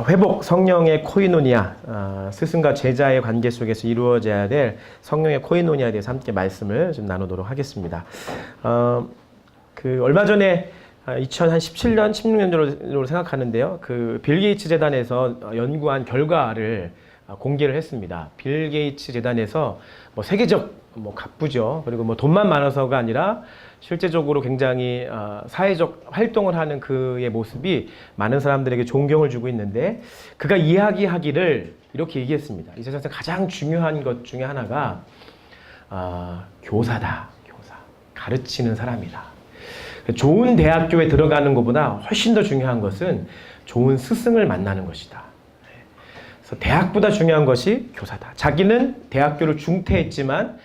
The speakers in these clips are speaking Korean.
회복, 성령의 코이노니아, 스승과 제자의 관계 속에서 이루어져야 될 성령의 코이노니아에 대해서 함께 말씀을 좀 나누도록 하겠습니다. 얼마 전에 2017년, 16년으로 생각하는데요. 빌 게이츠 재단에서 연구한 결과를 공개를 했습니다. 빌 게이츠 재단에서 세계적 갑부죠. 그리고 돈만 많아서가 아니라 실제적으로 굉장히 사회적 활동을 하는 그의 모습이 많은 사람들에게 존경을 주고 있는데, 그가 이야기하기를 이렇게 얘기했습니다. 이 세상에서 가장 중요한 것 중에 하나가 교사다. 교사. 가르치는 사람이다. 좋은 대학교에 들어가는 것보다 훨씬 더 중요한 것은 좋은 스승을 만나는 것이다. 그래서 대학보다 중요한 것이 교사다. 자기는 대학교를 중퇴했지만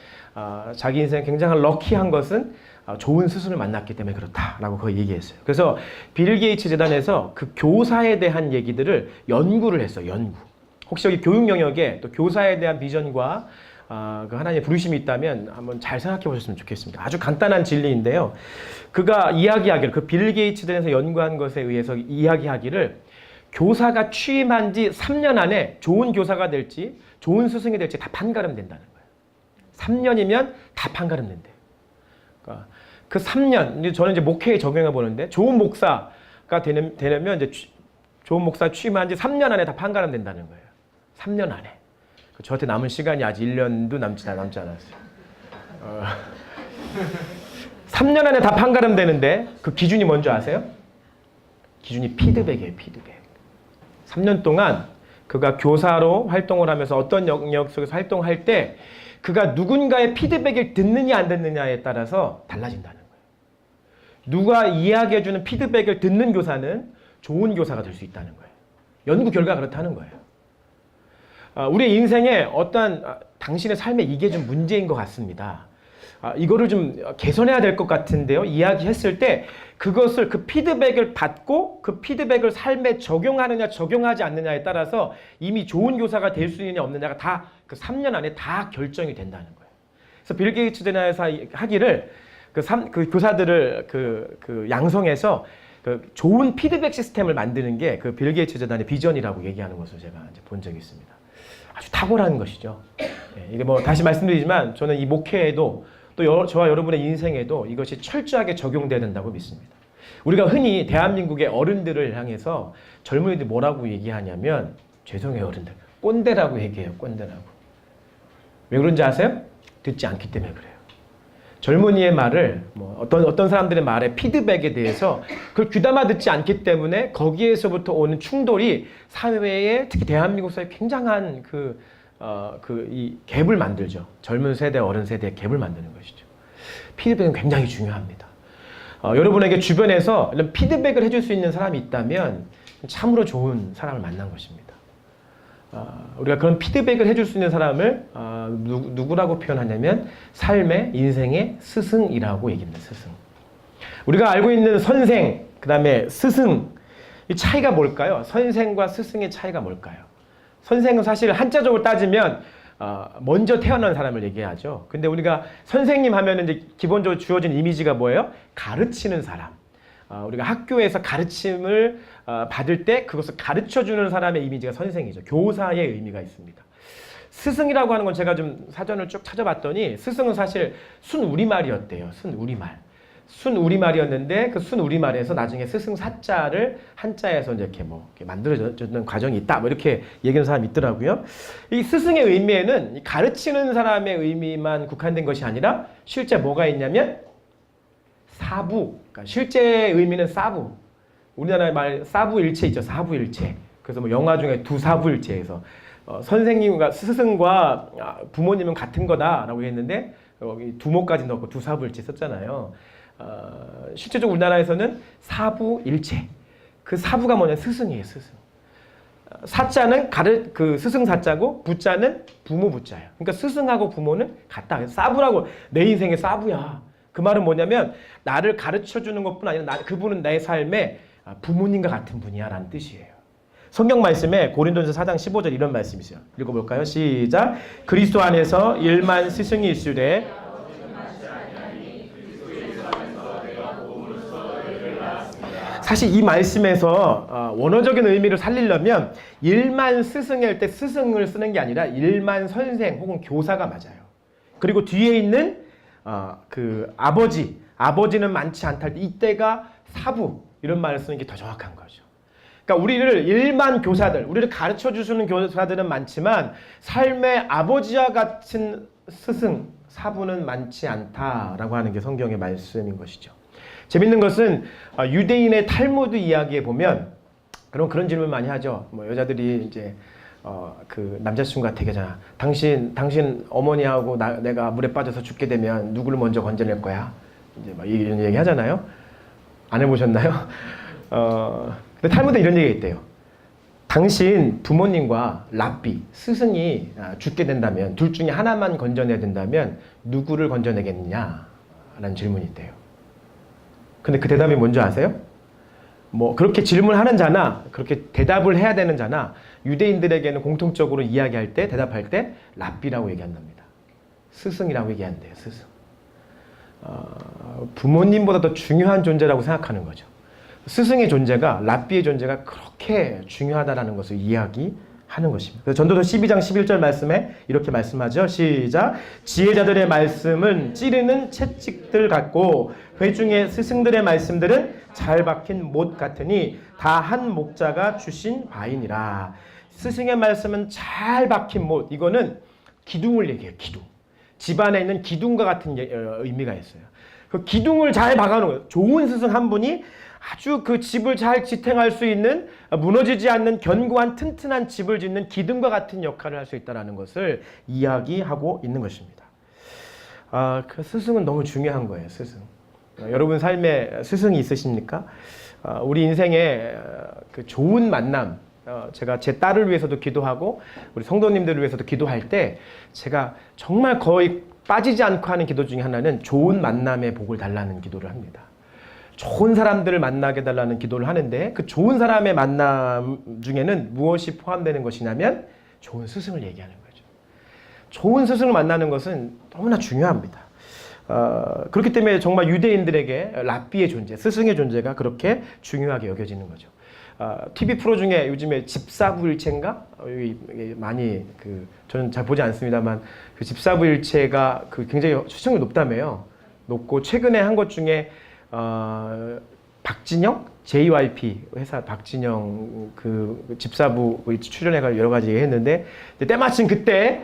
자기 인생에 굉장히 럭키한 것은 좋은 스승을 만났기 때문에 그렇다라고 거의 얘기했어요. 그래서 빌 게이츠 재단에서 그 교사에 대한 얘기들을 연구를 했어요. 연구. 혹시 여기 교육 영역에 또 교사에 대한 비전과 그 하나님의 부르심이 있다면 한번 잘 생각해 보셨으면 좋겠습니다. 아주 간단한 진리인데요. 그가 이야기하기를, 그 빌 게이츠 재단에서 연구한 것에 의해서 이야기하기를, 교사가 취임한 지 3년 안에 좋은 교사가 될지 좋은 스승이 될지 다 판가름 된다는 거예요. 3년이면 다 판가름 된대요. 그러니까 그 3년, 저는 이제 목회에 적용해 보는데, 좋은 목사가 되려면 이제 좋은 목사 취임한 지 3년 안에 다 판가름 된다는 거예요. 3년 안에. 저한테 남은 시간이 아직 1년도 남지 않았어요. 3년 안에 다 판가름 되는데 그 기준이 뭔지 아세요? 기준이 피드백이에요. 피드백. 3년 동안 그가 교사로 활동을 하면서 어떤 영역 속에서 활동할 때 그가 누군가의 피드백을 듣느냐 안 듣느냐에 따라서 달라진다는 거예요. 누가 이야기해주는 피드백을 듣는 교사는 좋은 교사가 될 수 있다는 거예요. 연구 결과가 그렇다는 거예요. 우리 인생에 어떠한 당신의 삶에 이게 좀 문제인 것 같습니다. 이거를 좀 개선해야 될 것 같은데요. 이야기했을 때 그것을, 그 피드백을 받고 그 피드백을 삶에 적용하느냐 적용하지 않느냐에 따라서 이미 좋은 교사가 될 수 있느냐 없느냐가 다 그 3년 안에 다 결정이 된다는 거예요. 그래서 빌 게이츠 재단에서 하기를 그 교사들을 양성해서 좋은 피드백 시스템을 만드는 게 그 빌 게이츠 재단의 비전이라고 얘기하는 것을 제가 이제 본 적이 있습니다. 아주 탁월한 것이죠. 이게 다시 말씀드리지만 저는 이 목회에도 또 저와 여러분의 인생에도 이것이 철저하게 적용돼야 된다고 믿습니다. 우리가 흔히 대한민국의 어른들을 향해서 젊은이들이 뭐라고 얘기하냐면, 죄송해요 어른들, 꼰대라고 얘기해요. 꼰대라고. 왜 그런지 아세요? 듣지 않기 때문에 그래요. 젊은이의 말을, 어떤 사람들의 말에 피드백에 대해서 그걸 귀담아 듣지 않기 때문에 거기에서부터 오는 충돌이 사회에, 특히 대한민국 사회에 굉장한 이 갭을 만들죠. 젊은 세대, 어른 세대의 갭을 만드는 것이죠. 피드백은 굉장히 중요합니다. 여러분에게 주변에서 이런 피드백을 해줄 수 있는 사람이 있다면 참으로 좋은 사람을 만난 것입니다. 우리가 그런 피드백을 해줄 수 있는 사람을 누구라고 표현하냐면 삶의, 인생의 스승이라고 얘기합니다. 스승. 우리가 알고 있는 선생, 그 다음에 스승, 이 차이가 뭘까요? 선생과 스승의 차이가 뭘까요? 선생은 사실 한자적으로 따지면 먼저 태어난 사람을 얘기하죠. 근데 우리가 선생님 하면은 이제 기본적으로 주어진 이미지가 뭐예요? 가르치는 사람. 우리가 학교에서 가르침을 받을 때 그것을 가르쳐주는 사람의 이미지가 선생이죠. 교사의 의미가 있습니다. 스승이라고 하는 건 제가 좀 사전을 쭉 찾아봤더니 스승은 사실 순우리말이었대요. 순우리말이었는데 그 순우리말에서 나중에 스승 사자를 한자에서 이렇게 만들어졌는 과정이 있다. 이렇게 얘기하는 사람이 있더라고요. 이 스승의 의미에는 가르치는 사람의 의미만 국한된 것이 아니라 실제 뭐가 있냐면 사부. 그러니까 실제 의미는 사부. 우리나라의 말 사부일체 있죠. 사부일체. 그래서 영화 중에 두사부일체에서 선생님과 스승과 부모님은 같은 거다라고 했는데 여기 두모까지 넣고 두사부일체 썼잖아요. 실제적으로 우리나라에서는 사부일체. 그 사부가 뭐냐? 스승이에요. 스승. 사자는 그 스승 사자고 부자는 부모 부자예요. 그러니까 스승하고 부모는 같다. 사부라고, 내 인생의 사부야. 그 말은 뭐냐면 나를 가르쳐주는 것뿐 아니라 그분은 내 삶의 부모님과 같은 분이야 라는 뜻이에요. 성경 말씀에 고린도전서 4장 15절 이런 말씀이 있어요. 읽어볼까요? 시작. 그리스도 안에서 일만 스승이 있으되 사실 이 말씀에서 원어적인 의미를 살리려면 일만 스승일 때 스승을 쓰는 게 아니라 일만 선생 혹은 교사가 맞아요. 그리고 뒤에 있는 그 아버지는 많지 않다 할 때 이때가 사부 이런 말을 쓰는 게 더 정확한 거죠. 그러니까 우리를 일만 교사들, 우리를 가르쳐 주시는 교사들은 많지만 삶의 아버지와 같은 스승, 사부는 많지 않다라고 하는 게 성경의 말씀인 것이죠. 재밌는 것은 유대인의 탈무드 이야기에 보면 그런 질문 많이 하죠. 뭐 여자들이 이제 그 남자친구가 되게잖아. 당신 어머니하고 내가 물에 빠져서 죽게 되면 누구를 먼저 건져낼 거야? 이제 막 이런 얘기 하잖아요. 안 해보셨나요? 근데 탈무드에 이런 얘기가 있대요. 당신 부모님과 랍비, 스승이 죽게 된다면 둘 중에 하나만 건져내야 된다면 누구를 건져내겠느냐? 라는 질문이 있대요. 근데 그 대답이 뭔지 아세요? 뭐 그렇게 질문하는 자나 그렇게 대답을 해야 되는 자나 유대인들에게는 공통적으로 이야기할 때 대답할 때 랍비라고 얘기한답니다. 스승이라고 얘기한대요. 스승. 부모님보다 더 중요한 존재라고 생각하는 거죠. 스승의 존재가 랍비의 존재가 그렇게 중요하다는 것을 이야기하는 것입니다. 그래서 전도서 12장 11절 말씀에 이렇게 말씀하죠. 시작. 지혜자들의 말씀은 찌르는 채찍들 같고 회중의 스승들의 말씀들은 잘 박힌 못 같으니 다 한 목자가 주신 바이니라. 스승의 말씀은 잘 박힌 못. 이거는 기둥을 얘기해요. 기둥. 집안에 있는 기둥과 같은 의미가 있어요. 그 기둥을 잘 박아놓은 거예요. 좋은 스승 한 분이 아주 그 집을 잘 지탱할 수 있는 무너지지 않는 견고한 튼튼한 집을 짓는 기둥과 같은 역할을 할 수 있다는 것을 이야기하고 있는 것입니다. 그 스승은 너무 중요한 거예요. 스승. 여러분 삶에 스승이 있으십니까? 우리 인생에 그 좋은 만남, 제가 제 딸을 위해서도 기도하고 우리 성도님들을 위해서도 기도할 때 제가 정말 거의 빠지지 않고 하는 기도 중에 하나는 좋은 만남의 복을 달라는 기도를 합니다. 좋은 사람들을 만나게 달라는 기도를 하는데 그 좋은 사람의 만남 중에는 무엇이 포함되는 것이냐면 좋은 스승을 얘기하는 거죠. 좋은 스승을 만나는 것은 너무나 중요합니다. 그렇기 때문에 정말 유대인들에게 랍비의 존재, 스승의 존재가 그렇게 중요하게 여겨지는 거죠. TV 프로 중에 요즘에 집사부일체인가? 많이 저는 잘 보지 않습니다만 그 집사부일체가 굉장히 시청률 높다며요. 높고 최근에 한 것 중에 박진영? JYP 회사 박진영 그 집사부 출연해가 여러 가지 했는데 때마침 그때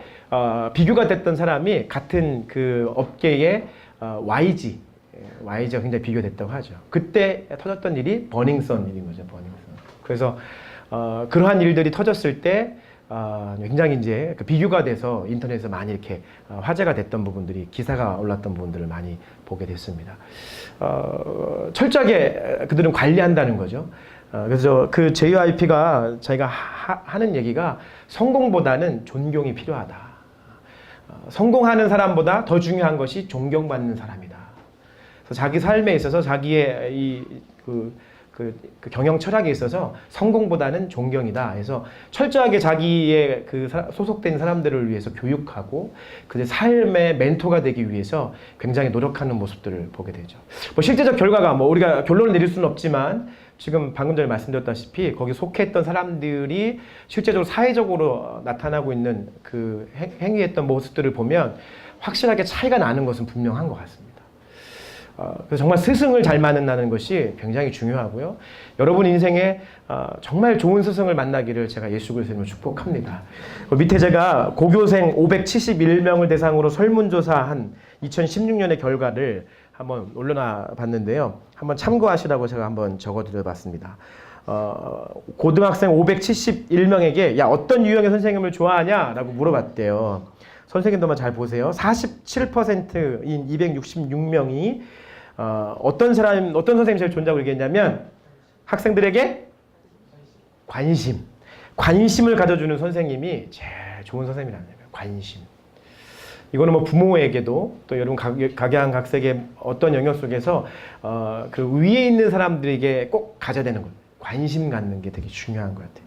비교가 됐던 사람이 같은 그 업계의 YG가 굉장히 비교됐다고 하죠. 그때 터졌던 일이 버닝썬 일인 거죠. 버닝썬. 그래서 그러한 일들이 터졌을 때 굉장히 이제 비교가 돼서 인터넷에서 많이 이렇게 화제가 됐던 부분들이 기사가 올랐던 부분들을 많이 보게 됐습니다. 철저하게 그들은 관리한다는 거죠. 그래서 그 JYP가 자기가 하는 얘기가 성공보다는 존경이 필요하다. 성공하는 사람보다 더 중요한 것이 존경받는 사람이다. 그래서 자기 삶에 있어서 자기의 그 경영 철학에 있어서 성공보다는 존경이다. 그래서 철저하게 자기의 소속된 사람들을 위해서 교육하고 그들 삶의 멘토가 되기 위해서 굉장히 노력하는 모습들을 보게 되죠. 뭐 실제적 결과가 우리가 결론을 내릴 수는 없지만 지금 방금 전에 말씀드렸다시피 거기 속했던 사람들이 실제적으로 사회적으로 나타나고 있는 그 행위했던 모습들을 보면 확실하게 차이가 나는 것은 분명한 것 같습니다. 그래서 정말 스승을 잘 만난다는 것이 굉장히 중요하고요. 여러분 인생에 정말 좋은 스승을 만나기를 제가 예수 그리스도로 축복합니다. 밑에 제가 고교생 571명을 대상으로 설문조사한 2016년의 결과를 한번 올려놔 봤는데요. 한번 참고하시라고 제가 한번 적어드려 봤습니다. 고등학생 571명에게 야 어떤 유형의 선생님을 좋아하냐? 라고 물어봤대요. 선생님들만 잘 보세요. 47%인 266명이 어떤 선생님이 제일 좋은다고 얘기했냐면 학생들에게 관심을 가져주는 선생님이 제일 좋은 선생님이라는 거예요. 관심. 이거는 뭐 부모에게도 또 여러분 각양각색의 어떤 영역 속에서 그 위에 있는 사람들에게 꼭 가져야 되는 거예요. 관심 갖는 게 되게 중요한 것 같아요.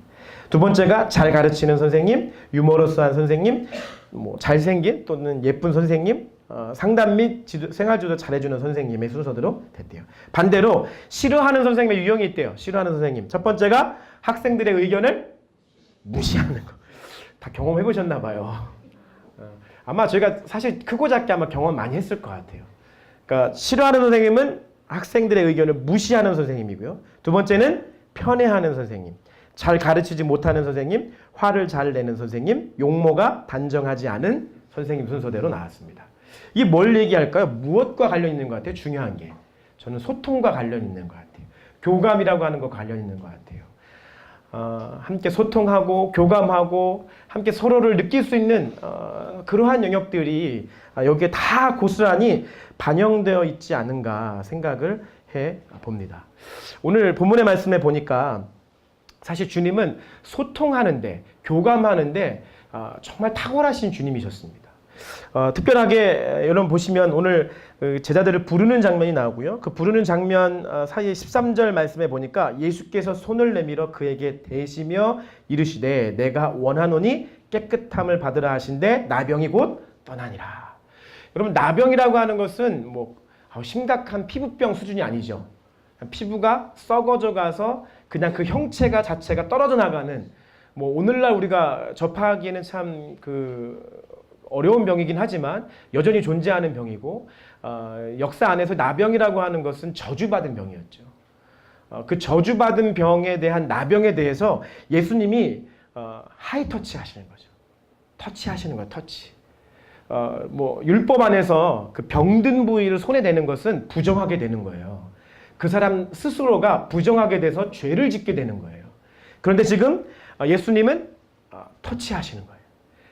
두 번째가 잘 가르치는 선생님, 유머러스한 선생님, 뭐 잘생긴 또는 예쁜 선생님, 상담 및 생활지도 잘해주는 선생님의 순서대로 됐대요. 반대로 싫어하는 선생님의 유형이 있대요. 싫어하는 선생님. 첫 번째가 학생들의 의견을 무시하는 거. 다 경험해 보셨나 봐요. 아마 저희가 사실 크고 작게 아마 경험 많이 했을 것 같아요. 그러니까 싫어하는 선생님은 학생들의 의견을 무시하는 선생님이고요. 두 번째는 편애하는 선생님. 잘 가르치지 못하는 선생님, 화를 잘 내는 선생님, 용모가 단정하지 않은 선생님 순서대로 나왔습니다. 이게 뭘 얘기할까요? 무엇과 관련 있는 것 같아요? 중요한 게. 저는 소통과 관련 있는 것 같아요. 교감이라고 하는 거 관련 있는 것 같아요. 함께 소통하고 교감하고 함께 서로를 느낄 수 있는 그러한 영역들이 여기에 다 고스란히 반영되어 있지 않은가 생각을 해 봅니다. 오늘 본문의 말씀에 보니까 사실 주님은 소통하는데 교감하는데 정말 탁월하신 주님이셨습니다. 특별하게 여러분 보시면 오늘 제자들을 부르는 장면이 나오고요. 그 부르는 장면 사이에 13절 말씀에 보니까 예수께서 손을 내밀어 그에게 대시며 이르시되 내가 원하노니 깨끗함을 받으라 하신데 나병이 곧 떠나니라. 여러분 나병이라고 하는 것은 뭐 심각한 피부병 수준이 아니죠. 피부가 썩어져 가서 그냥 그 형체가 자체가 떨어져 나가는 뭐 오늘날 우리가 접하기에는 참 어려운 병이긴 하지만 여전히 존재하는 병이고 역사 안에서 나병이라고 하는 것은 저주받은 병이었죠. 그 저주받은 병에 대한 나병에 대해서 예수님이 하이터치 하시는 거죠. 터치하시는 거예요. 터치. 뭐 율법 안에서 그 병든 부위를 손에 대는 것은 부정하게 되는 거예요. 그 사람 스스로가 부정하게 돼서 죄를 짓게 되는 거예요. 그런데 지금 예수님은 터치하시는 거예요.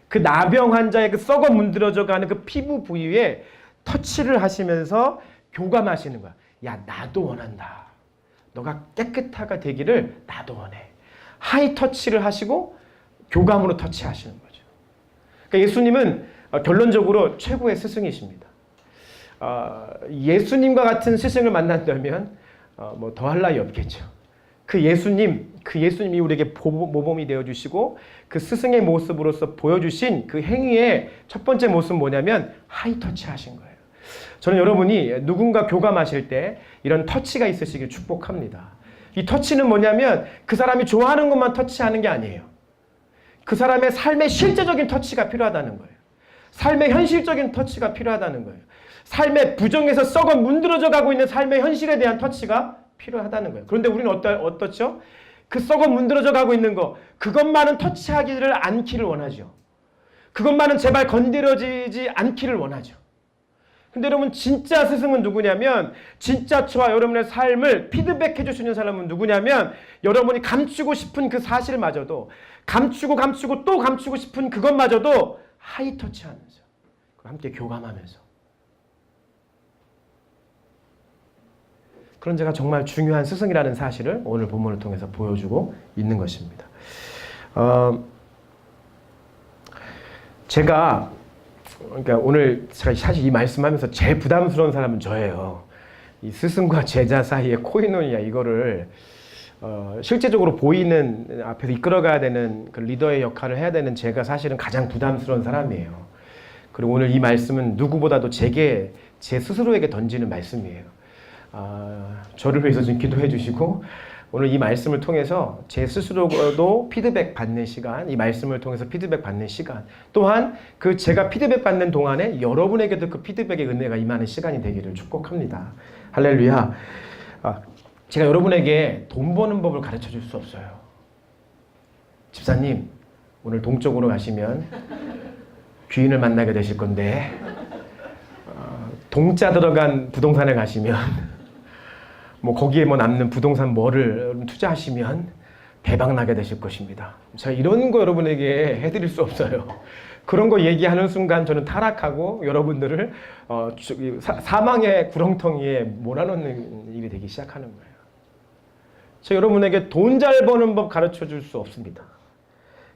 그 나병 환자의 그 썩어 문드러져 가는 그 피부 부위에 터치를 하시면서 교감하시는 거야. 야, 나도 원한다. 너가 깨끗하게 되기를 나도 원해. 하이 터치를 하시고 교감으로 터치하시는 거죠. 그러니까 예수님은 결론적으로 최고의 스승이십니다. 예수님과 같은 스승을 만난다면 뭐 더할 나위 없겠죠. 그 예수님이 우리에게 모범이 되어주시고 그 스승의 모습으로서 보여주신 그 행위의 첫 번째 모습은 뭐냐면 하이터치 하신 거예요. 저는 여러분이 누군가 교감하실 때 이런 터치가 있으시길 축복합니다. 이 터치는 뭐냐면 그 사람이 좋아하는 것만 터치하는 게 아니에요. 그 사람의 삶의 실제적인 터치가 필요하다는 거예요. 삶의 현실적인 터치가 필요하다는 거예요. 삶의 부정에서 썩어 문드러져 가고 있는 삶의 현실에 대한 터치가 필요하다는 거예요. 그런데 우리는 어떻죠? 그 썩어 문드러져 가고 있는 거, 그것만은 터치하기를 않기를 원하죠. 그것만은 제발 건드려지지 않기를 원하죠. 근데 여러분 진짜 스승은 누구냐면 진짜 저와 여러분의 삶을 피드백해 줄 수 있는 사람은 누구냐면 여러분이 감추고 싶은 그 사실마저도 감추고 또 감추고 싶은 그것마저도 하이터치하면서 함께 교감하면서 그런 제가 정말 중요한 스승이라는 사실을 오늘 본문을 통해서 보여주고 있는 것입니다. 그러니까 오늘 제가 사실 이 말씀하면서 제일 부담스러운 사람은 저예요. 이 스승과 제자 사이의 코이노니아 이거를 실제적으로 보이는 앞에서 이끌어가야 되는 그 리더의 역할을 해야 되는 제가 사실은 가장 부담스러운 사람이에요. 그리고 오늘 이 말씀은 누구보다도 제 스스로에게 던지는 말씀이에요. 저를 위해서 좀 기도해 주시고 오늘 이 말씀을 통해서 제 스스로도 피드백 받는 시간, 이 말씀을 통해서 피드백 받는 시간, 또한 그 제가 피드백 받는 동안에 여러분에게도 그 피드백의 은혜가 임하는 시간이 되기를 축복합니다. 할렐루야. 제가 여러분에게 돈 버는 법을 가르쳐 줄 수 없어요. 집사님, 오늘 동쪽으로 가시면 귀인을 만나게 되실 건데 동자 들어간 부동산에 가시면 뭐 거기에 뭐 남는 부동산 뭐를 투자하시면 대박 나게 되실 것입니다. 제가 이런 거 여러분에게 해드릴 수 없어요. 그런 거 얘기하는 순간 저는 타락하고 여러분들을 사망의 구렁텅이에 몰아넣는 일이 되기 시작하는 거예요. 제가 여러분에게 돈 잘 버는 법 가르쳐 줄 수 없습니다.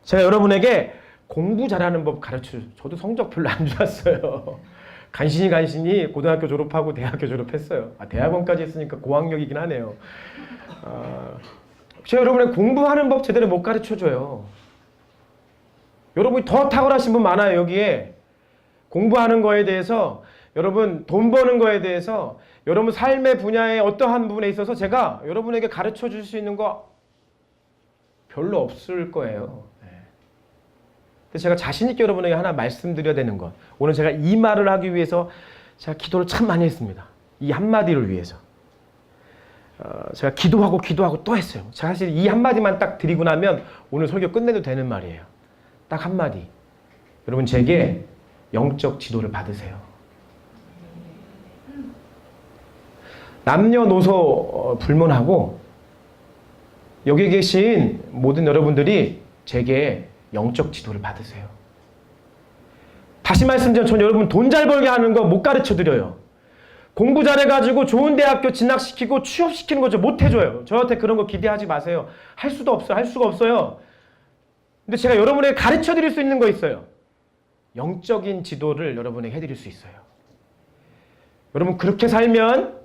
제가 여러분에게 공부 잘하는 법 저도 성적 별로 안 좋았어요. 간신히 고등학교 졸업하고 대학교 졸업했어요. 대학원까지 했으니까 고학력이긴 하네요. 제가 여러분의 공부하는 법 제대로 못 가르쳐줘요. 여러분이 더 탁월하신 분 많아요, 여기에. 공부하는 거에 대해서, 여러분 돈 버는 거에 대해서, 여러분 삶의 분야의 어떠한 부분에 있어서 제가 여러분에게 가르쳐 줄 수 있는 거 별로 없을 거예요. 근데 제가 자신 있게 여러분에게 하나 말씀드려야 되는 것, 오늘 제가 이 말을 하기 위해서 제가 기도를 참 많이 했습니다. 이 한마디를 위해서. 제가 기도하고 또 했어요. 제가 사실 이 한마디만 딱 드리고 나면 오늘 설교 끝내도 되는 말이에요. 딱 한마디. 여러분 제게 영적 지도를 받으세요. 남녀노소 불문하고 여기 계신 모든 여러분들이 제게 영적 지도를 받으세요. 다시 말씀드리면 저는 여러분 돈 잘 벌게 하는 거 못 가르쳐 드려요. 공부 잘해가지고 좋은 대학교 진학시키고 취업시키는 거 저 못 해줘요. 저한테 그런 거 기대하지 마세요. 할 수도 없어요. 할 수가 없어요. 근데 제가 여러분에게 가르쳐 드릴 수 있는 거 있어요. 영적인 지도를 여러분에게 해드릴 수 있어요. 여러분 그렇게 살면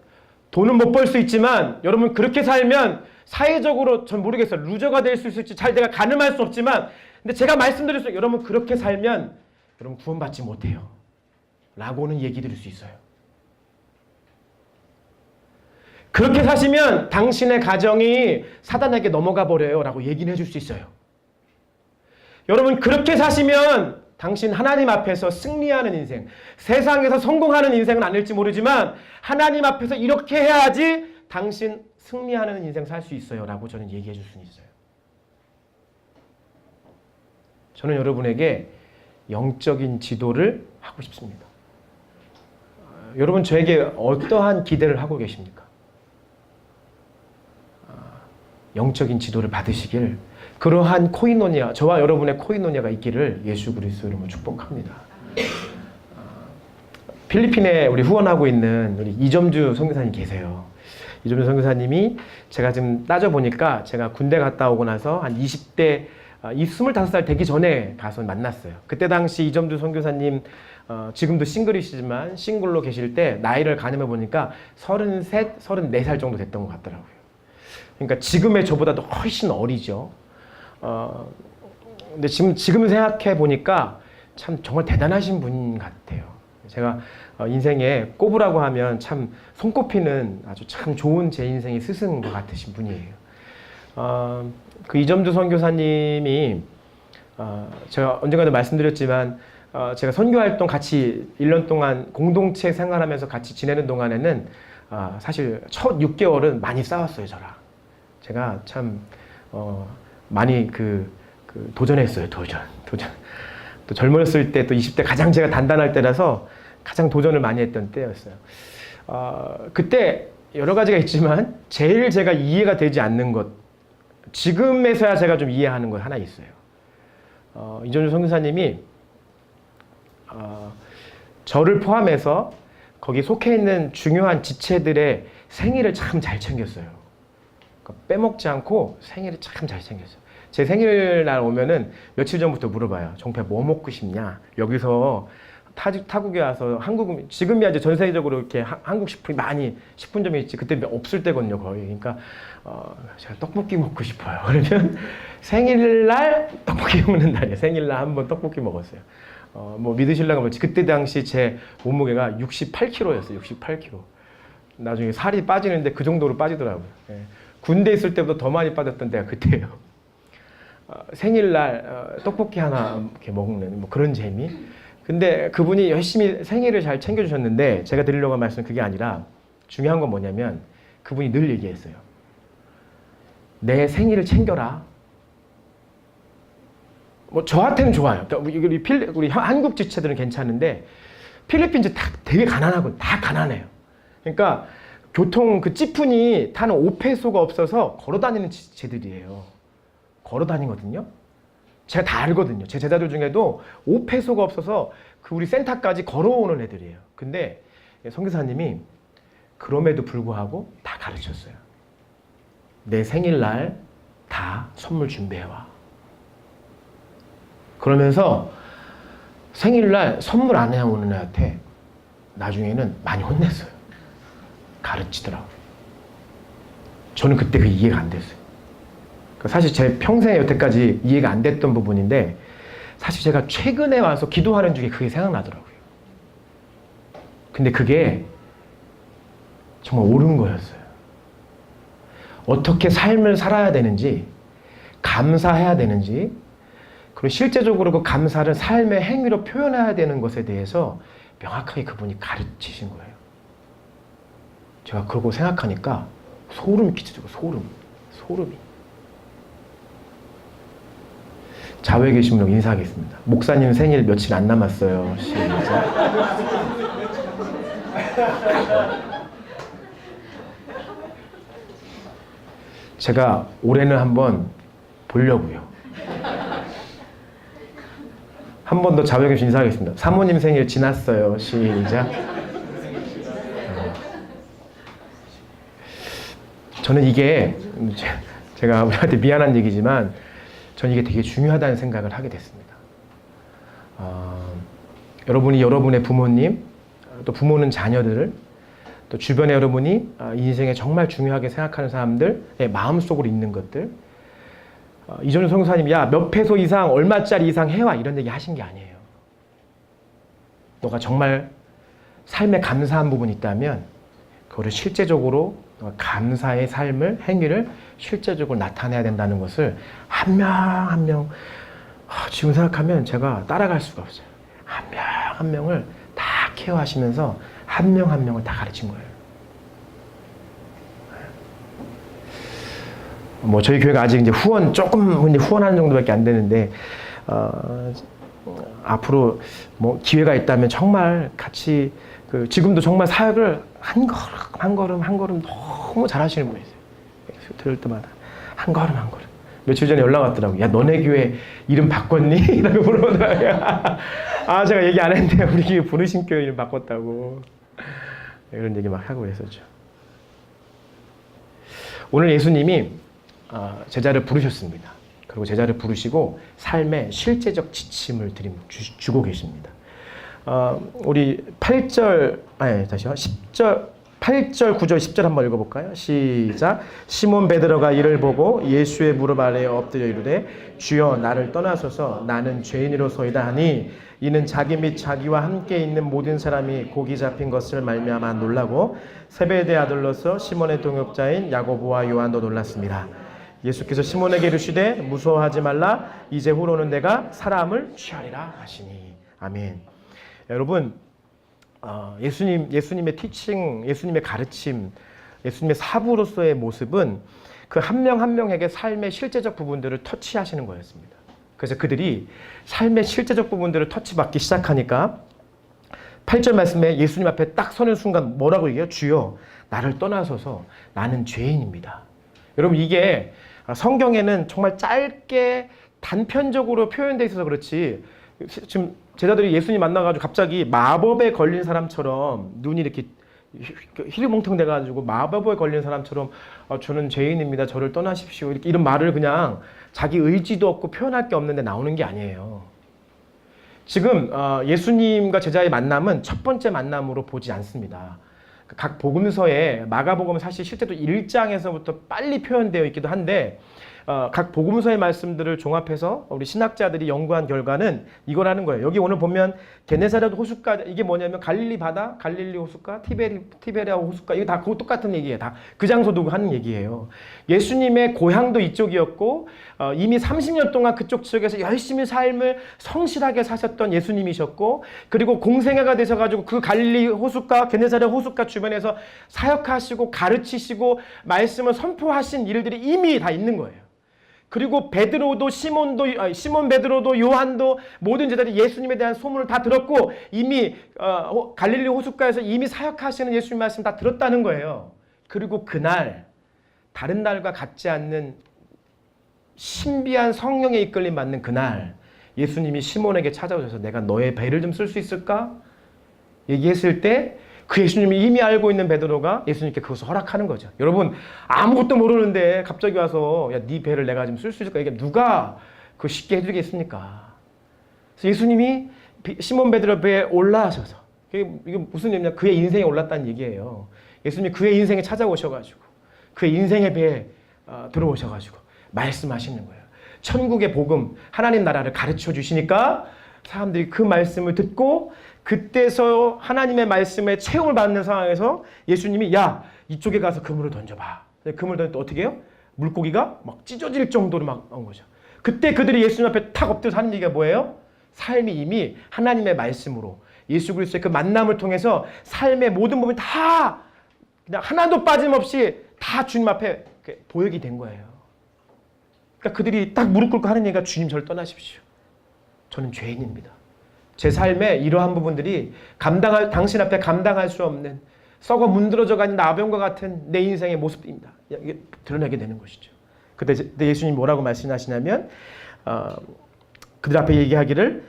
돈은 못 벌 수 있지만, 여러분 그렇게 살면 사회적으로 전 모르겠어요. 루저가 될 수 있을지 잘 내가 가늠할 수 없지만, 근데 제가 말씀드렸어요. 여러분 그렇게 살면 여러분 구원받지 못해요. 라고는 얘기 드릴 수 있어요. 그렇게 사시면 당신의 가정이 사단에게 넘어가 버려요. 라고 얘기는 해줄 수 있어요. 여러분 그렇게 사시면 당신 하나님 앞에서 승리하는 인생, 세상에서 성공하는 인생은 아닐지 모르지만 하나님 앞에서 이렇게 해야지 당신 승리하는 인생 살 수 있어요. 라고 저는 얘기해 줄 수는 있어요. 저는 여러분에게 영적인 지도를 하고 싶습니다. 여러분 저에게 어떠한 기대를 하고 계십니까? 영적인 지도를 받으시길, 그러한 코이노니아, 저와 여러분의 코이노니아가 있기를 예수 그리스도 이름으로 축복합니다. 필리핀에 우리 후원하고 있는 우리 이점주 선교사님 계세요. 이점주 선교사님이 제가 지금 따져보니까 제가 군대 갔다 오고 나서 한 20대, 25살 되기 전에 가서 만났어요. 그때 당시 이점주 선교사님 지금도 싱글이시지만 싱글로 계실 때 나이를 가늠해 보니까 33, 34살 정도 됐던 것 같더라고요. 그러니까 지금의 저보다도 훨씬 어리죠. 근데 지금 생각해 보니까 참 정말 대단하신 분 같아요. 제가 인생에 꼽으라고 하면 참 손꼽히는 아주 참 좋은 제 인생의 스승과 같으신 분이에요. 그 이점주 선교사님이 제가 언젠가도 말씀드렸지만 제가 선교활동 같이 1년 동안 공동체 생활하면서 같이 지내는 동안에는 사실 첫 6개월은 많이 싸웠어요, 저랑. 제가 참 많이 도전했어요. 도전. 또 젊었을 때 또 20대 가장 제가 단단할 때라서 가장 도전을 많이 했던 때였어요. 그때 여러 가지가 있지만 제일 제가 이해가 되지 않는 것, 지금에서야 제가 좀 이해하는 것 하나 있어요. 이종주 선교사님이 저를 포함해서 거기 속해 있는 중요한 지체들의 생일을 참 잘 챙겼어요. 빼먹지 않고 생일을 참 잘 챙겼어요. 제 생일날 오면은 며칠 전부터 물어봐요. 종패 뭐 먹고 싶냐? 여기서 타국에 와서 한국, 지금이야 이제 전 세계적으로 이렇게 한국 식품이 많이, 식품점이 있지. 그때 없을 때거든요, 거의. 그러니까, 제가 떡볶이 먹고 싶어요. 그러면 생일날 떡볶이 먹는 날이에요. 생일날 한번 떡볶이 먹었어요. 뭐 믿으실라가 뭐지. 그때 당시 제 몸무게가 68kg였어요. 68kg. 나중에 살이 빠지는데 그 정도로 빠지더라고요. 예. 군대 있을 때보다 더 많이 빠졌던 때가 그때예요. 생일날 떡볶이 하나 이렇게 먹는 뭐 그런 재미. 근데 그분이 열심히 생일을 잘 챙겨주셨는데 제가 드리려고 한 말씀은 그게 아니라 중요한 건 뭐냐면 그분이 늘 얘기했어요. 내 생일을 챙겨라. 뭐 저한테는 좋아요. 우리 한국 지체들은 괜찮은데 필리핀즈 다 되게 가난하고 다 가난해요. 그러니까 교통 그 찌푸니 타는 5페소가 없어서 걸어다니는 지체들이에요. 걸어다니거든요. 제가 다 알거든요. 제 제자들 중에도 5페소가 없어서 그 우리 센터까지 걸어오는 애들이에요. 근데 선교사님이 그럼에도 불구하고 다 가르쳤어요. 내 생일날 다 선물 준비해와. 그러면서 생일날 선물 안 해오는 애한테 나중에는 많이 혼냈어요. 가르치더라고요. 저는 그때 그 이해가 안 됐어요. 사실 제 평생에 여태까지 이해가 안 됐던 부분인데 사실 제가 최근에 와서 기도하는 중에 그게 생각나더라고요. 근데 그게 정말 옳은 거였어요. 어떻게 삶을 살아야 되는지, 감사해야 되는지, 그리고 실제적으로 그 감사를 삶의 행위로 표현해야 되는 것에 대해서 명확하게 그분이 가르치신 거예요. 제가 그러고 생각하니까 소름이 끼치더라고요. 소름이. 좌우에 계신 분 인사하겠습니다. 목사님 생일 며칠 안 남았어요. 시작. 제가 올해는 한번 보려고요. 한 번 더 좌우에 계신 인사하겠습니다. 사모님 생일 지났어요. 시작. 저는 이게 제가 우리한테 미안한 얘기지만 저는 이게 되게 중요하다는 생각을 하게 됐습니다. 여러분이 여러분의 부모님, 또 부모는 자녀들을, 또 주변에 여러분이 인생에 정말 중요하게 생각하는 사람들의 마음속으로 있는 것들, 이전에 성사님 야 몇 페소 이상 얼마짜리 이상 해와 이런 얘기 하신 게 아니에요. 너가 정말 삶에 감사한 부분이 있다면 그거를 실제적으로 감사의 삶을 행위를 실제적으로 나타내야 된다는 것을 한 명 한 명 지금 생각하면 제가 따라갈 수가 없어요. 한 명 한 명을 다 케어하시면서 한 명 한 명을 다 가르친 거예요. 뭐 저희 교회가 아직 이제 후원하는 정도밖에 안 되는데 앞으로 뭐 기회가 있다면 정말 같이 지금도 정말 사역을 한 걸음 너무 잘하시는 분이 있어요. 들을 때마다 한 걸음 한 걸음. 며칠 전에 연락 왔더라고요. 야 너네 교회 이름 바꿨니? 이라고 물어보더라고요. 아 제가 얘기 안 했는데 우리 교회 부르심 교회 이름 바꿨다고 이런 얘기 막 하고 그랬었죠. 오늘 예수님이 제자를 부르셨습니다. 그리고 제자를 부르시고 삶의 실제적 지침을 주고 계십니다. 우리 8절, 9절, 10절 한번 읽어볼까요? 시작. 시몬 베드로가 이를 보고 예수의 무릎 아래에 엎드려 이르되 주여 나를 떠나소서 나는 죄인으로소이다 하니 이는 자기 및 자기와 함께 있는 모든 사람이 고기 잡힌 것을 말미암아 놀라고 세베대의 아들로서 시몬의 동역자인 야고보와 요한도 놀랐습니다. 예수께서 시몬에게 이르시되 무서워하지 말라 이제 후로는 내가 사람을 취하리라 하시니. 아멘. 여러분 예수님의 티칭, 예수님의 가르침, 예수님의 사부로서의 모습은 그 한 명 한 명에게 삶의 실제적 부분들을 터치하시는 거였습니다. 그래서 그들이 삶의 실제적 부분들을 터치받기 시작하니까 8절 말씀에 예수님 앞에 딱 서는 순간 뭐라고 얘기해요? 주여 나를 떠나소서 나는 죄인입니다. 여러분 이게 성경에는 정말 짧게 단편적으로 표현되어 있어서 그렇지 지금 제자들이 예수님 만나가지고 갑자기 마법에 걸린 사람처럼 눈이 이렇게 휘리멍텅 돼가지고 마법에 걸린 사람처럼 저는 죄인입니다. 저를 떠나십시오. 이런 말을 그냥 자기 의지도 없고 표현할 게 없는데 나오는 게 아니에요. 지금 예수님과 제자의 만남은 첫 번째 만남으로 보지 않습니다. 각 복음서에 마가복음은 사실 실제로 1장에서부터 빨리 표현되어 있기도 한데 각 복음서의 말씀들을 종합해서 우리 신학자들이 연구한 결과는 이거라는 거예요. 여기 오늘 보면 게네사렛 호숫가 이게 뭐냐면 갈릴리 바다, 갈릴리 호숫가, 티베리아 호숫가 이거 다 그거 똑같은 얘기예요. 다 그 장소도 하는 얘기예요. 예수님의 고향도 이쪽이었고 이미 30년 동안 그쪽 지역에서 열심히 삶을 성실하게 사셨던 예수님이셨고 그리고 공생애가 되셔가지고 그 갈릴리 호숫가, 게네사렛 호숫가 주변에서 사역하시고 가르치시고 말씀을 선포하신 일들이 이미 다 있는 거예요. 그리고 베드로도 시몬 베드로도 요한도 모든 제자들이 예수님에 대한 소문을 다 들었고 이미 갈릴리 호숫가에서 이미 사역하시는 예수님 말씀 다 들었다는 거예요. 그리고 그날 다른 날과 같지 않는 신비한 성령의 이끌림 받는 그날 예수님이 시몬에게 찾아오셔서 내가 너의 배를 좀 쓸 수 있을까? 얘기했을 때 그 예수님이 이미 알고 있는 베드로가 예수님께 그것을 허락하는 거죠. 여러분 아무것도 모르는데 갑자기 와서 야, 네 배를 내가 좀 쓸 수 있을까? 이게 누가 그거 쉽게 해주겠습니까? 그래서 예수님이 시몬 베드로 배에 올라하셔서 이게 무슨 얘기냐? 그의 인생에 올랐다는 얘기예요. 예수님이 그의 인생에 찾아오셔가지고 그의 인생의 배에 들어오셔가지고 말씀하시는 거예요. 천국의 복음, 하나님 나라를 가르쳐 주시니까 사람들이 그 말씀을 듣고 그때서 하나님의 말씀에 체험을 받는 상황에서 예수님이 야 이쪽에 가서 그물을 던져봐. 그물 던질 때 어떻게 해요? 물고기가 막 찢어질 정도로 막 나온 거죠. 그때 그들이 예수님 앞에 탁 엎드려서 하는 얘기가 뭐예요? 삶이 이미 하나님의 말씀으로 예수 그리스도의 그 만남을 통해서 삶의 모든 부분이 다 그냥 하나도 빠짐없이 다 주님 앞에 보여게 된 거예요. 그러니까 그들이 딱 무릎 꿇고 하는 얘기가 주님 저를 떠나십시오. 저는 죄인입니다. 제 삶의 이러한 부분들이 당신 앞에 감당할 수 없는 썩어 문드러져가는 나병과 같은 내 인생의 모습입니다. 이게 드러나게 되는 것이죠. 그때 예수님이 뭐라고 말씀하시냐면 그들 앞에 얘기하기를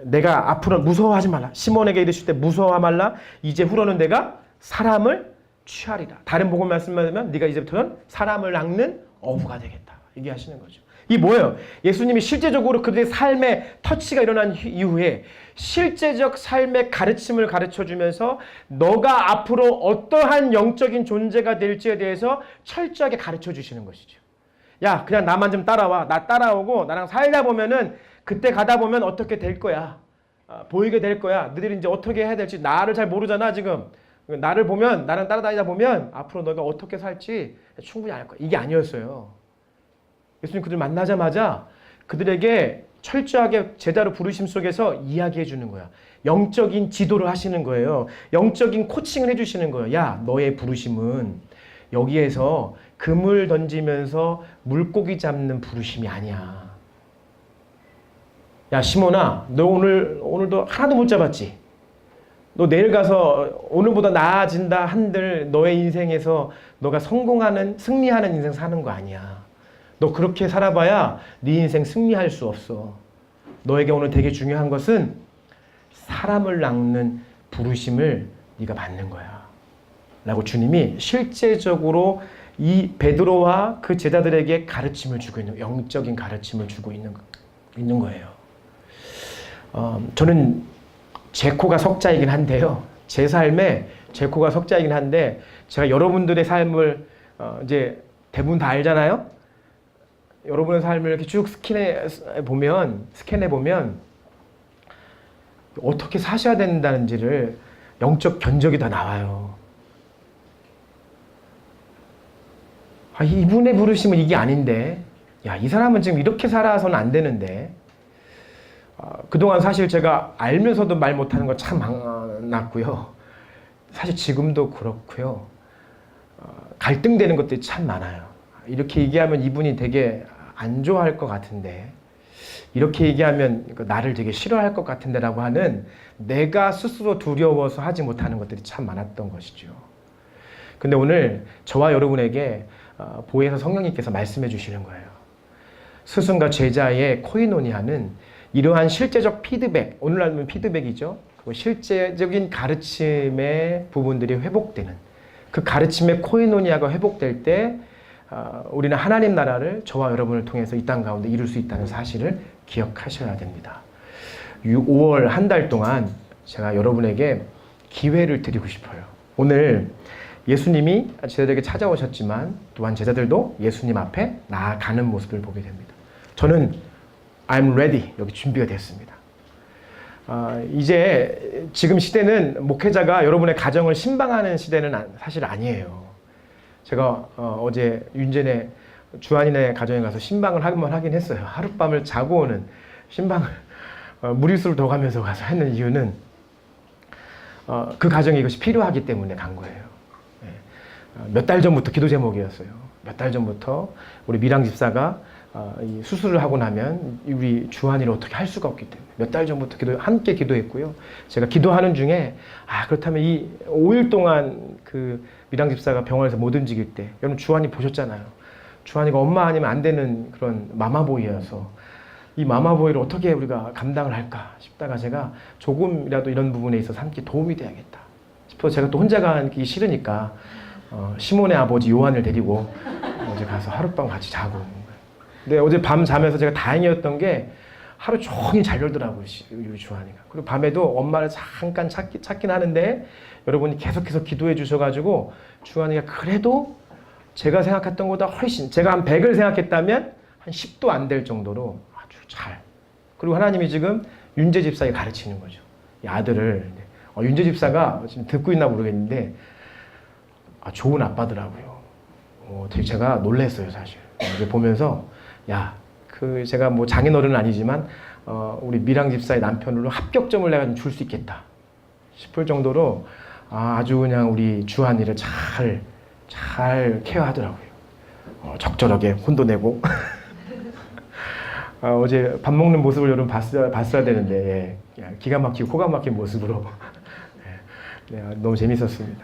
내가 앞으로 무서워하지 말라. 시몬에게 이르실 때 무서워하지 말라. 이제 후로는 내가 사람을 취하리라. 다른 복음 말씀하면 네가 이제부터는 사람을 낚는 어부가 되겠다. 얘기하시는 거죠. 이 뭐예요? 예수님이 실제적으로 그들의 삶의 터치가 일어난 이후에 실제적 삶의 가르침을 가르쳐주면서 너가 앞으로 어떠한 영적인 존재가 될지에 대해서 철저하게 가르쳐주시는 것이죠. 야 그냥 나만 좀 따라와. 나 따라오고 나랑 살다 보면은 그때 가다 보면 어떻게 될 거야. 보이게 될 거야. 너희들이 이제 어떻게 해야 될지 나를 잘 모르잖아 지금. 나를 보면 나랑 따라다니다 보면 앞으로 너가 어떻게 살지 충분히 알 거야. 이게 아니었어요. 예수님 그들 만나자마자 그들에게 철저하게 제자로 부르심 속에서 이야기해 주는 거야. 영적인 지도를 하시는 거예요. 영적인 코칭을 해주시는 거예요. 야 너의 부르심은 여기에서 그물 던지면서 물고기 잡는 부르심이 아니야. 야 시몬아 너 오늘도 하나도 못 잡았지? 너 내일 가서 오늘보다 나아진다 한들 너의 인생에서 너가 승리하는 인생 사는 거 아니야. 너 그렇게 살아봐야 네 인생 승리할 수 없어. 너에게 오늘 되게 중요한 것은 사람을 낚는 부르심을 네가 받는 거야. 라고 주님이 실제적으로 이 베드로와 그 제자들에게 가르침을 주고 있는 영적인 가르침을 주고 있는 거예요. 저는 제 코가 석자이긴 한데요. 제 삶에 제 코가 석자이긴 한데 제가 여러분들의 삶을 이제 대부분 다 알잖아요. 여러분의 삶을 이렇게 쭉 스캔해 보면 어떻게 사셔야 된다는지를 영적 견적이 다 나와요. 이분의 부르심은 이게 아닌데, 야, 이 사람은 지금 이렇게 살아서는 안 되는데, 그동안 사실 제가 알면서도 말 못하는 거 참 많았고요. 사실 지금도 그렇고요. 갈등되는 것들이 참 많아요. 이렇게 얘기하면 이분이 되게 안 좋아할 것 같은데 이렇게 얘기하면 나를 되게 싫어할 것 같은데 라고 하는 내가 스스로 두려워서 하지 못하는 것들이 참 많았던 것이죠. 근데 오늘 저와 여러분에게 보혜사 성령님께서 말씀해 주시는 거예요. 스승과 제자의 코이노니아는 이러한 실제적 피드백, 오늘날은 피드백이죠. 실제적인 가르침의 부분들이 회복되는 그 가르침의 코이노니아가 회복될 때 우리는 하나님 나라를 저와 여러분을 통해서 이 땅 가운데 이룰 수 있다는 사실을 기억하셔야 됩니다. 5월 한 달 동안 제가 여러분에게 기회를 드리고 싶어요. 오늘 예수님이 제자들에게 찾아오셨지만 또한 제자들도 예수님 앞에 나아가는 모습을 보게 됩니다. 저는 I'm ready. 여기 준비가 됐습니다. 이제 지금 시대는 목회자가 여러분의 가정을 신방하는 시대는 사실 아니에요. 제가 어제 윤재네 주한이네 가정에 가서 신방을 한번 하긴 했어요. 하룻밤을 자고 오는 신방을 무리수를 더 가면서 가서 했는 이유는 그 가정에 이것이 필요하기 때문에 간 거예요. 몇 달 전부터 기도 제목이었어요. 몇 달 전부터 우리 미랑 집사가 이 수술을 하고 나면 우리 주한이를 어떻게 할 수가 없기 때문에 몇 달 전부터 함께 기도했고요. 제가 기도하는 중에 그렇다면 이 5일 동안 그 미랑 집사가 병원에서 못 움직일 때 여러분 주한이 보셨잖아요. 주한이가 엄마 아니면 안 되는 그런 마마보이여서 이 마마보이를 어떻게 우리가 감당을 할까 싶다가 제가 조금이라도 이런 부분에 있어서 함께 도움이 돼야겠다 싶어서 제가 또 혼자 가기 싫으니까 시몬의 아버지 요한을 데리고 어제 가서 하룻밤 같이 자고 온 거예요. 근데 어제 밤 자면서 제가 다행이었던 게 하루 종일 잘 놀더라고요, 우리 주한이가. 그리고 밤에도 엄마를 잠깐 찾긴 하는데 여러분이 계속해서 기도해 주셔가지고 주한이가 그래도 제가 생각했던 것보다 훨씬, 제가 한 100을 생각했다면 한 10도 안 될 정도로 아주 잘. 그리고 하나님이 지금 윤재 집사에게 가르치는 거죠. 이 아들을. 윤재 집사가 지금 듣고 있나 모르겠는데 좋은 아빠더라고요. 되게 제가 놀랐어요, 사실. 보면서 제가 뭐 장인어른은 아니지만 우리 미랑 집사의 남편으로 합격점을 내가 좀 줄 수 있겠다 싶을 정도로 아주 그냥 우리 주한이를 잘 케어하더라고요. 적절하게 혼도 내고. 어제 밥 먹는 모습을 여러분 봤어야 되는데 기가 막히고 코가 막힌 모습으로 너무 재밌었습니다.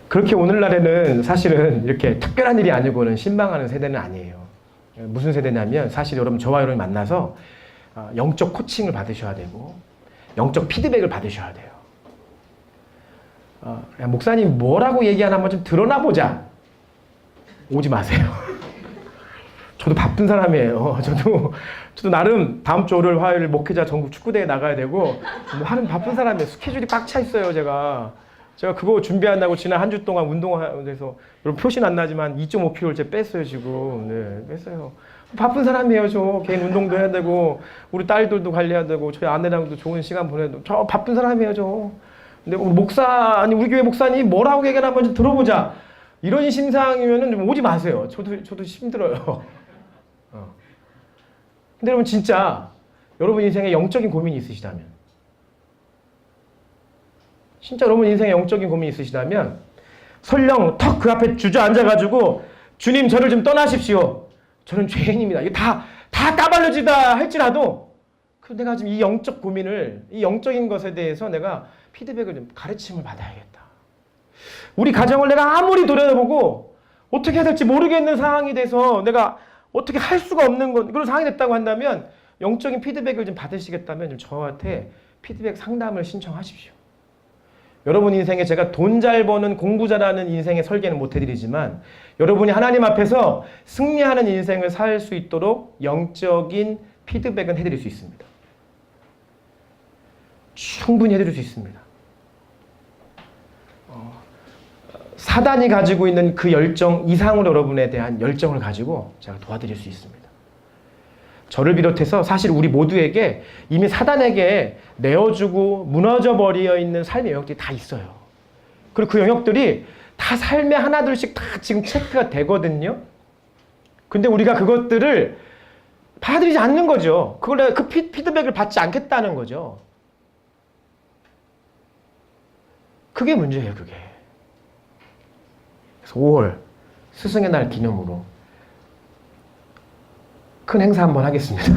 그렇게 오늘날에는 사실은 이렇게 특별한 일이 아니고는 신방하는 세대는 아니에요. 무슨 세대냐면 사실 여러분 저와 여러분이 만나서 영적 코칭을 받으셔야 되고 영적 피드백을 받으셔야 돼요. 목사님 뭐라고 얘기하나 한번 좀 드러나 보자. 오지 마세요. 저도 바쁜 사람이에요. 저도 나름 다음 주 월요일 화요일 목회자 전국 축구대회 나가야 되고 하는 바쁜 사람이에요. 스케줄이 꽉 차 있어요. 제가 그거 준비한다고 지난 한 주 동안 운동해서 여러분 표시는 안 나지만 2.5kg를 제가 뺐어요 지금. 네, 뺐어요. 바쁜 사람이에요. 저 개인 운동도 해야 되고 우리 딸들도 관리해야 되고 저희 아내랑도 좋은 시간 보내도 저 바쁜 사람이에요 저. 근데 우리 교회 목사님 뭐라고 얘기하나 한번 좀 들어보자. 이런 심상이면은 좀 오지 마세요. 저도 힘들어요. 근데 여러분 진짜 여러분 인생에 영적인 고민이 있으시다면 진짜 여러분 인생에 영적인 고민이 있으시다면 설령 턱 그 앞에 주저앉아가지고 주님 저를 좀 떠나십시오. 저는 죄인입니다. 이게 다 까발려지다 할지라도 내가 지금 이 영적 고민을 이 영적인 것에 대해서 내가 피드백을 좀 가르침을 받아야겠다. 우리 가정을 내가 아무리 돌아보고 어떻게 해야 될지 모르겠는 상황이 돼서 내가 어떻게 할 수가 없는 그런 상황이 됐다고 한다면 영적인 피드백을 좀 받으시겠다면 좀 저한테 피드백 상담을 신청하십시오. 여러분 인생에 제가 돈 잘 버는 공부 잘하는 인생의 설계는 못 해드리지만 여러분이 하나님 앞에서 승리하는 인생을 살 수 있도록 영적인 피드백은 해드릴 수 있습니다. 충분히 해드릴 수 있습니다. 사단이 가지고 있는 그 열정 이상으로 여러분에 대한 열정을 가지고 제가 도와드릴 수 있습니다. 저를 비롯해서 사실 우리 모두에게 이미 사단에게 내어주고 무너져 버려 있는 삶의 영역들이 다 있어요. 그리고 그 영역들이 다 삶에 하나둘씩 다 지금 체크가 되거든요. 근데 우리가 그것들을 받아들이지 않는 거죠. 그 피드백을 받지 않겠다는 거죠. 그게 문제예요, 그게. 그래서 5월 스승의 날 기념으로 큰 행사 한번 하겠습니다.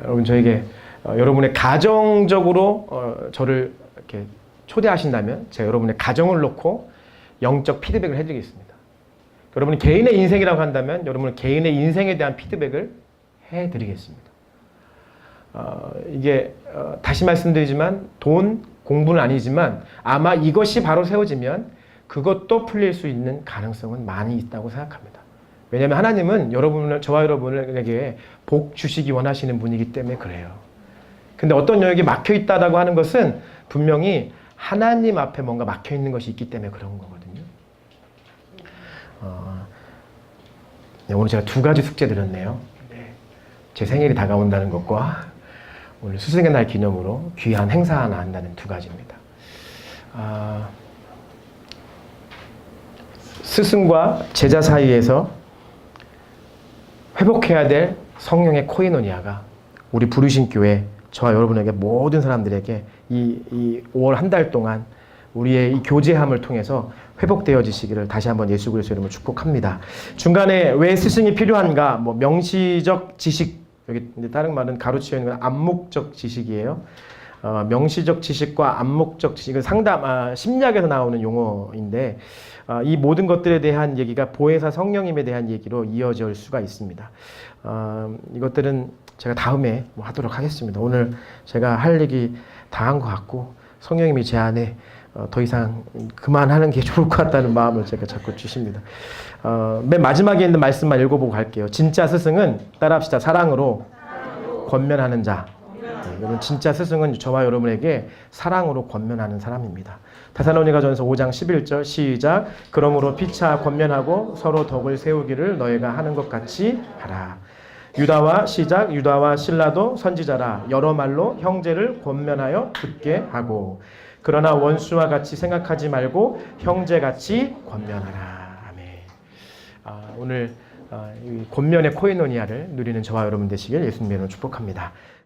여러분 저에게 여러분의 가정적으로 저를 이렇게 초대하신다면 제가 여러분의 가정을 놓고 영적 피드백을 해드리겠습니다. 여러분이 개인의 인생이라고 한다면 여러분은 개인의 인생에 대한 피드백을 해드리겠습니다. 이게 다시 말씀드리지만 돈, 공부는 아니지만 아마 이것이 바로 세워지면 그것도 풀릴 수 있는 가능성은 많이 있다고 생각합니다. 왜냐하면 하나님은 저와 여러분에게 복 주시기 원하시는 분이기 때문에 그래요. 근데 어떤 영역이 막혀 있다고 하는 것은 분명히 하나님 앞에 뭔가 막혀 있는 것이 있기 때문에 그런 거거든요. 오늘 제가 2가지 숙제 드렸네요. 제 생일이 다가온다는 것과 오늘 스승의 날 기념으로 귀한 행사 하나 한다는 2가지입니다. 스승과 제자 사이에서 회복해야 될 성령의 코이노니아가 우리 부르신 교회 저와 여러분에게 모든 사람들에게 이 5월 한 달 동안 우리의 이 교제함을 통해서 회복되어지시기를 다시 한번 예수 그리스도 이름으로 축복합니다. 중간에 왜 스승이 필요한가? 뭐 명시적 지식, 여기 다른 말은 가로치어 있는 건 암묵적 지식이에요. 명시적 지식과 암묵적 지식은 심리학에서 나오는 용어인데 이 모든 것들에 대한 얘기가 보혜사 성령님에 대한 얘기로 이어질 수가 있습니다. 이것들은 제가 다음에 하도록 하겠습니다. 오늘 제가 할 얘기 다 한 것 같고 성령님이 제 안에 더 이상 그만하는 게 좋을 것 같다는 마음을 제가 자꾸 주십니다. 맨 마지막에 있는 말씀만 읽어보고 갈게요. 진짜 스승은 따라합시다. 사랑으로 권면하는 자. 여러분 진짜 스승은 저와 여러분에게 사랑으로 권면하는 사람입니다. 데살로니가전서 5장 11절 시작. 그러므로 피차 권면하고 서로 덕을 세우기를 너희가 하는 것 같이 하라. 유다와 시작, 유다와 실라도 선지자라. 여러 말로 형제를 권면하여 듣게 하고. 그러나 원수와 같이 생각하지 말고 형제같이 권면하라. 아멘. 오늘 이 권면의 코이노니아를 누리는 저와 여러분 되시길 예수님의 이름으로 축복합니다.